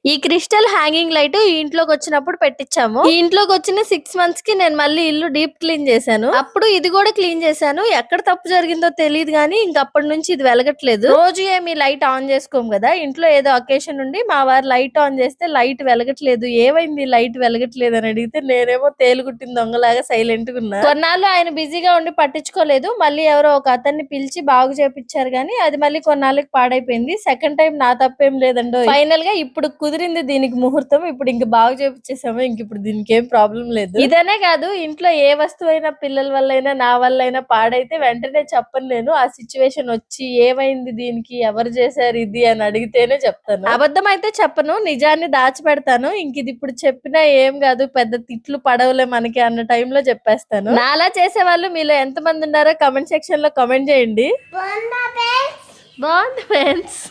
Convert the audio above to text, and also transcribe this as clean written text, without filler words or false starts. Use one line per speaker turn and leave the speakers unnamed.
ఈ crystal hanging light ఈ ఇంట్లోకి వచ్చినప్పుడు పెట్టించాము. ఈ ఇంట్లోకి వచ్చిన 6 మంత్స్ కి నేను మళ్ళీ ఇల్లు డీప్ క్లీన్ చేశాను. అప్పుడు ఇది కూడా క్లీన్ చేశాను. ఎక్కడ తప్పు జరిగిందో తెలియదు గానీ ఇంకప్పటి నుంచి ఇది వెలగట్లేదు. రోజు ఏమి లైట్ ఆన్ చేసుకోము కదా, ఇంట్లో ఏదో అకేషన్ ఉండి మా వారు లైట్ ఆన్ చేస్తే లైట్ వెలగట్లేదు, ఏమైంది లైట్ వెలగట్లేదు అని అడిగితే నేనేమో తేలుగుట్టిన దొంగలాగా సైలెంట్ గా ఉన్నా. కొన్నాళ్ళు ఆయన బిజీగా ఉండి పట్టించుకోలేదు. మళ్ళీ ఎవరో ఒక అతన్ని పిలిచి బాగు చేపించారు గానీ అది మళ్ళీ కొన్నాళ్ళకి పాడైపోయింది. సెకండ్ టైం నా తప్పేం లేదండో. ఫైనల్ గా ఇప్పుడు కుదిరింది దీనికి ముహూర్తం. ఇప్పుడు ఇంక బాగు చేపించేసాము. ఇంక ఇప్పుడు దీనికి ఏం ప్రాబ్లం లేదు. ఇదనే కాదు, ఇంట్లో ఏ వస్తువు అయినా పిల్లల వల్ల అయినా నా వల్ల అయినా పాడైతే వెంటనే చెప్పను నేను. ఆ సిచ్యువేషన్ వచ్చి ఏమైంది దీనికి, ఎవరు చేశారు ఇది అని అడిగితేనే చెప్తాను. అబద్ధం అయితే చెప్పను, నిజాన్ని దాచిపెడతాను. ఇంక ఇది ఇప్పుడు చెప్పినా ఏం కాదు, పెద్ద తిట్లు పడవలే మనకి అన్న టైంలో చెప్పేస్తాను. నాలా చేసే వాళ్ళు మీలో ఎంత మంది ఉన్నారో కమెంట్ సెక్షన్ లో కమెంట్ చేయండి. బాగుంది ఫ్రెండ్స్.